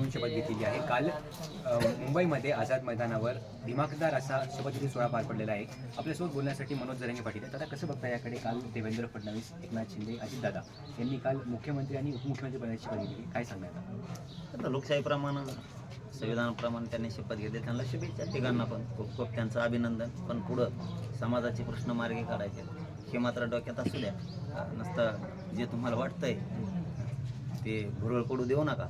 म्हणून शपथ घेतलेली आहे. काल मुंबईमध्ये आझाद मैदानावर दिमाखदार असा शपथविधी सोहळा पार पडलेला आहे. आपल्यासोबत बोलण्यासाठी मनोज जरांगे पाटील आहेत. आता कसं बघता याकडे? काल देवेंद्र फडणवीस, एकनाथ शिंदे, अजितदादा यांनी काल मुख्यमंत्री आणि उपमुख्यमंत्री पदाची शपथ घेतली. काय सांगण्यात? आता लोकशाहीप्रमाणे संविधानाप्रमाणे त्यांनी शपथ घेतली. त्यांना शुभेच्छा तिघांना पण खूप खूप त्यांचं अभिनंदन. पण पुढं समाजाचे प्रश्न मार्गी काढायचे हे मात्र डोक्यात असू द्या. नसतं जे तुम्हाला वाटतंय ते भुरळ पडू देऊ नका.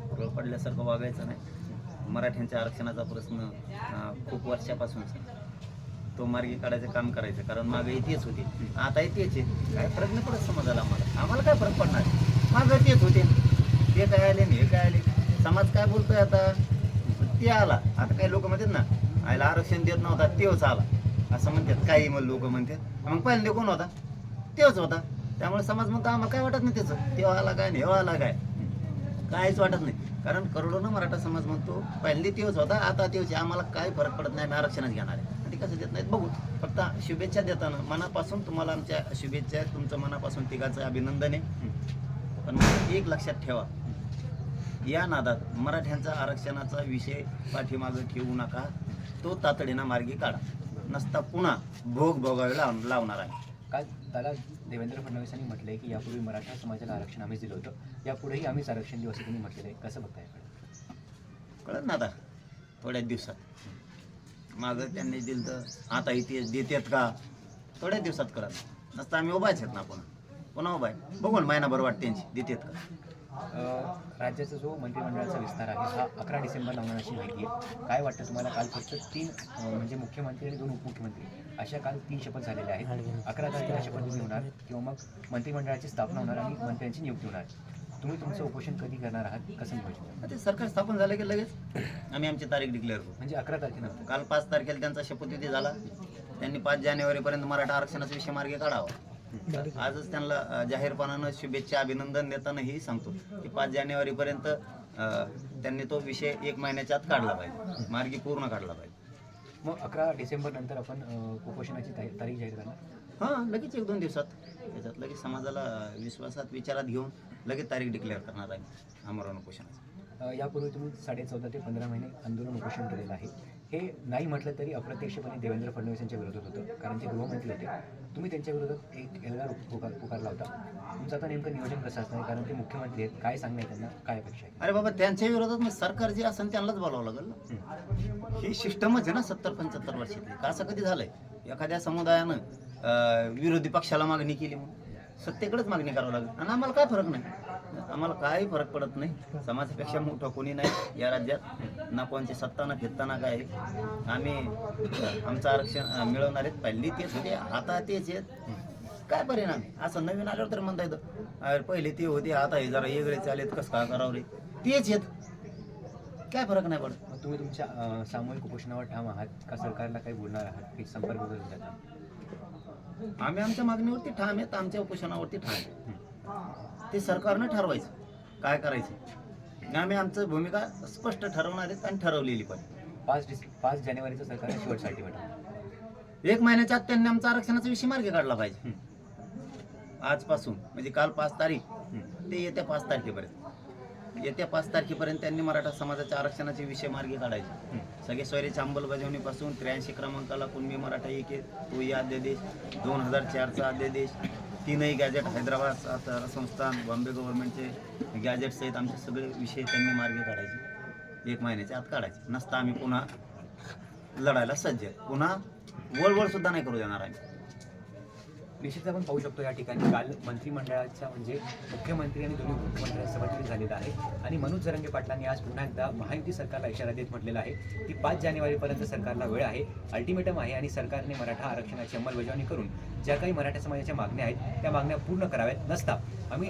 भुरळ पडल्यासारखं वागायचं नाही. मराठ्यांच्या आरक्षणाचा प्रश्न खूप वर्षापासून तो मार्गी काढायचं काम करायचं. कारण मागे तेच होते, आता तेच आहे. काय फरक नाही पडत समाजाला. आम्हाला काय फरक पडणार? मागे तेच होते, ते काय आले हे काय आले. समाज काय बोलतोय आता? ते आला. आता काही लोक म्हणतात ना, आयला आरक्षण देत नव्हता तेच आला असं म्हणतात. काही मग लोक म्हणतात मग पहिल्यांदा कोण होता? तेच होता. त्यामुळे समाज म्हणतो आम्हाला काय वाटत नाही त्याचं. तेव्हा आला काय, हेव्हा आला काय, काहीच वाटत नाही. कारण करोडोनं मराठा समाज म्हणतो पहिल्यांदा तेच होता, आता तेच. आम्हाला काय फरक पडत नाही, आम्ही आरक्षणच घेणार आहे. आणि ते कसं देत नाहीत बघू. फक्त शुभेच्छा देताना मनापासून तुम्हाला आमच्या शुभेच्छा. तुमचं मनापासून तिघाचं अभिनंदन आहे. पण मला एक लक्षात ठेवा, या नादात मराठ्यांचा आरक्षणाचा विषय पाठीमागं ठेवू नका. तो तातडीनं मार्गी काढा. नसता पुन्हा भोग भोगावे लावणार आहे. काल दादा देवेंद्र फडणवीसांनी म्हटलंय की यापूर्वी मराठा समाजाला आरक्षण आम्हीच दिलं होतं, यापुढेही आम्हीच आरक्षण देऊ असं त्यांनी म्हटलेलं आहे. कसं बघता याकडे? कळत ना आता थोड्याच दिवसात. मागं त्यांनी दिलं तर आताही ते देतात का? थोड्याच दिवसात कळत. नसतं आम्ही उभाच आहेत ना. पुन्हा उभा आहे. बघून महिनाभर वाट त्यांची देतात का. राज्याचा जो मंत्रिमंडळाचा विस्तार आहे हा 11 डिसेंबरला होणार अशी माहिती आहे. काय वाटतं तुम्हाला? काल फक्त 3 म्हणजे मुख्यमंत्री आणि 2 उपमुख्यमंत्री अशा काल 3 शपथ झालेल्या आहेत. 11 तारखेला शपथविधी होणार किंवा मग मंत्रिमंडळाची स्थापना होणार आणि मंत्र्यांची नियुक्ती होणार. तुम्ही तुमचं उपोषण कधी करणार आहात? कसं नियोजन? ते सरकार स्थापन झालं की लगेच आम्ही आमची तारीख डिक्लेअर करू. म्हणजे 11 तारखेनंतर. काल 5 तारखेला त्यांचा शपथविधी झाला. त्यांनी 5 जानेवारीपर्यंत मराठा आरक्षणाचा विषय मार्गी काढावा. आजच त्यांना जाहीरपणानं शुभेच्छा अभिनंदन देतानाही सांगतो की 5 जानेवारीपर्यंत त्यांनी तो विषय 1 महिन्याच्या आत काढला पाहिजे, मार्गी पूर्ण काढला पाहिजे. मग 11 डिसेंबर नंतर आपण उपोषणाची तारीख जाहीर करणार? हां, लगेच 1-2 दिवसात. त्याच्यात लगेच समाजाला विश्वासात विचारात घेऊन लगेच तारीख डिक्लेअर करणार आहे आमरण उपोषणाची. यापूर्वी तुम्ही 14.5 ते 15 महिने आंदोलन उपोषण केलेलं आहे. हे नाही म्हटलं तरी अप्रत्यक्षपणे देवेंद्र फडणवीस यांच्या विरोधात होतं, कारण ते गृहमंत्री होते. तुम्ही त्यांच्या विरोधात एक एल्गार पुकारला होता. तुमचं आता नेमकं नियोजन कसं असणार? कारण ते मुख्यमंत्री आहेत. काय सांगणार त्यांना? काय अपेक्षा आहे? अरे बाबा, त्यांच्या विरोधात मग सरकार जे असेल त्यांनाच बोलावं लागेल ना. ही सिस्टमच आहे ना 70-75 वर्षातली. का असं कधी झालंय? एखाद्या समुदायानं विरोधी पक्षाला मागणी केली म्हणून सत्तेकडेच मागणी करावं लागेल. आणि आम्हाला काय फरक नाही. आम्हाला काही फरक पडत नाही. समाजापेक्षा मोठं कोणी नाही या राज्यात. ना कोणची सत्ता ना फिरता ना काय. आम्ही आमचं आरक्षण मिळवणार आहेत. पहिली तेच होते, आता तेच आहेत. काय परिणाम आहे? असं नवीन आल्यावर तर म्हणता येतं अरे पहिले ते होते, आता हे जरा वेगळे चालेत, कसं काय करावं रे. तेच आहेत. काय फरक नाही पडत. मग तुम्ही तुमच्या सामूहिक उपोषणावर ठाम आहात का? सरकारला काही बोलणार आहात की संपर्क वगैरे जातात? आम्ही आमच्या मागणीवरती ठाम आहेत, आमच्या उपोषणावरती ठाम आहेत. ते सरकारनं ठरवायचं काय करायचं. आम्ही आमचं भूमिका स्पष्ट ठरवणार आहेत आणि ठरवलेली पण. 5 जानेवारीचं सरकारने शेवटसाठी वाटलं. 1 महिन्याच्या आत त्यांनी आमचा आरक्षणाचा विषय मार्गी काढला पाहिजे. आजपासून म्हणजे काल 5 तारीख ते येत्या 5 तारखेपर्यंत. येत्या 5 तारखेपर्यंत त्यांनी मराठा समाजाच्या आरक्षणाचे विषय मार्गी काढायचे. सगळे सोयरीच्या अंमलबजावणीपासून 83 क्रमांकाला कुणबी मराठा एक तो या अध्यादेश, 2004चा अध्यादेश, 3ही गॅजेट, हैदराबाद संस्थान, बॉम्बे गव्हर्नमेंटचे गॅजेट सहित आमचे सगळे विषय त्यांनी मार्गी काढायचे. 1 महिन्याच्या आत काढायचे. नसता आम्ही पुन्हा लढायला सज्ज आहे. पुन्हा वळवळ सुद्धा नाही करू देणार आम्ही. निश्चितच आपण पाहू शकतो या ठिकाणी काल मंत्रिमंडळाच्या म्हणजे मुख्यमंत्री आणि 2 उपमुख्यमंत्र्यांचा शपथविधी झालेला आहे. आणि मनोज जरांगे पाटलांनी आज पुन्हा एकदा महायुती सरकारला इशारा देत म्हटलेला आहे की 5 जानेवारीपर्यंत सरकारला वेळ आहे, अल्टिमेटम आहे आणि सरकारने मराठा आरक्षणाची अंमलबजावणी करून ज्या काही मराठा समाजाच्या मागण्या आहेत त्या मागण्या पूर्ण कराव्यात. नसता आम्ही